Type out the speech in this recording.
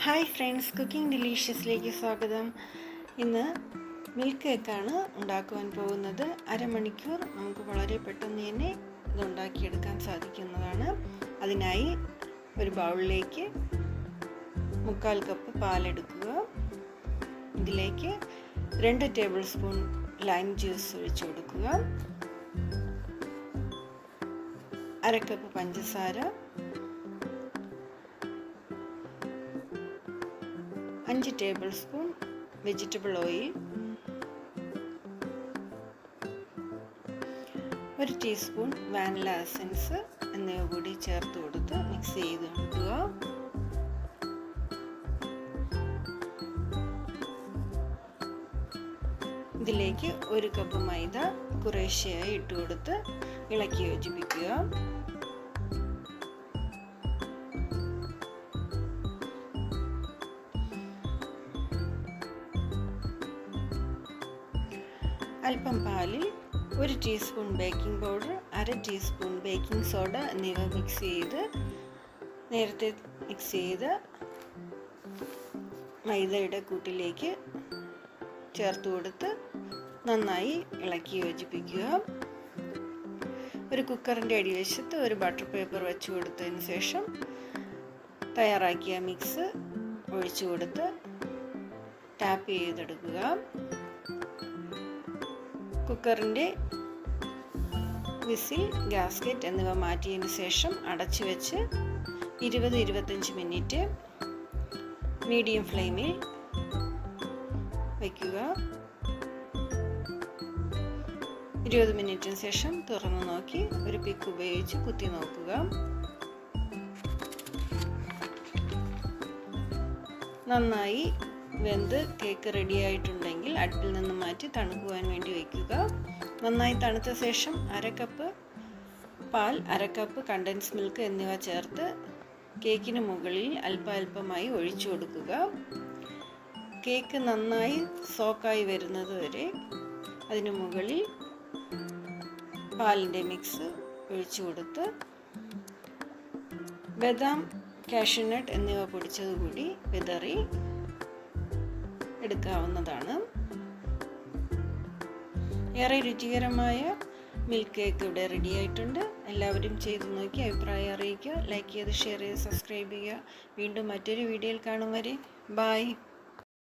Hi friends, cooking ഡിലീഷ്യസിലേക്ക് സ്വാഗതം. ഇന്ന് milk കേക്കാണ് ഉണ്ടാക്കുവാൻ പോകുന്നത്. അരമണിക്കൂർ നമുക്ക് വളരെ പെട്ടെന്ന് തന്നെ ഇത് ഉണ്ടാക്കിയെടുക്കാൻ സാധിക്കുന്നതാണ്. അതിനായി ഒരു ബൗളിലേക്ക് 3/4 കപ്പ് പാലെടുക്കുക. ഇതിലേക്ക് 2 ടേബിൾ സ്പൂൺ ലൈം ജ്യൂസ് ഒഴിച്ചു കൊടുക്കുക. 1/2 കപ്പ് പഞ്ചസാര, 5 table spoon vegetable oil, 1 teaspoon vanilla essence എന്നിവ കൂടി ചേർത്ത് കൊടുത്ത് മിക്സ് ചെയ്ത് കൊടുക്കുക. ഇതിലേക്ക് 1 കപ്പ് മൈദ കുറേശ്ശെയായി ഇട്ട് കൊടുത്ത് ഇളക്കി യോജിപ്പിക്കുക. അല്പം പാലിൽ 1 teaspoon baking powder, 1/2 teaspoon baking soda എന്നിവ നേരത്തെ മിക്സ് ചെയ്ത് മൈദയുടെ കൂട്ടിലേക്ക് ചേർത്ത് കൊടുത്ത് നന്നായി ഇളക്കി യോജിപ്പിക്കുക. ഒരു കുക്കറിൻ്റെ അടിവശത്ത് ഒരു ബട്ടർ പേപ്പർ വെച്ച് കൊടുത്തതിന് ശേഷം തയ്യാറാക്കിയ മിക്സ് ഒഴിച്ചു കൊടുത്ത് ടാപ്പ് ചെയ്തെടുക്കുക. കുക്കറിൻ്റെ വിസിൽ, ഗ്യാസ്കറ്റ് എന്നിവ മാറ്റിയതിന് ശേഷം അടച്ചു വെച്ച് 20-25 മിനിറ്റ് മീഡിയം ഫ്ലെയിമിൽ വയ്ക്കുക. 20 മിനിറ്റിന് ശേഷം തുറന്നു നോക്കി ഒരു പിക്ക് ഉപയോഗിച്ച് കുത്തി നോക്കുക. നന്നായി വെന്ത് കേക്ക് റെഡി ആയിട്ടുണ്ടെങ്കിൽ അടുപ്പിൽ നിന്ന് മാറ്റി തണുക്കുവാൻ വേണ്ടി വയ്ക്കുക. നന്നായി തണുത്ത ശേഷം 1/2 കപ്പ് പാൽ, 1/2 കപ്പ് കണ്ടൻസ് മിൽക്ക് എന്നിവ ചേർത്ത് കേക്കിന് മുകളിൽ അല്പമായി ഒഴിച്ചു കൊടുക്കുക. കേക്ക് നന്നായി സോക്കായി വരുന്നത് വരെ അതിന് മുകളിൽ പാലിൻ്റെ മിക്സ് ഒഴിച്ചു കൊടുത്ത് ബദാം, കാഷ്യൂനട്ട് എന്നിവ പൊടിച്ചത് കൂടി വിതറി എടുക്കാവുന്നതാണ്. ഏറെ രുചികരമായ മിൽക്ക് കേക്ക് ഇവിടെ റെഡി ആയിട്ടുണ്ട്. എല്ലാവരും ചെയ്തു നോക്കി അഭിപ്രായം അറിയിക്കുക. ലൈക്ക് ചെയ്ത് ഷെയർ ചെയ്ത് സബ്സ്ക്രൈബ് ചെയ്യുക. വീണ്ടും മറ്റൊരു വീഡിയോയിൽ കാണും വരെ ബൈ.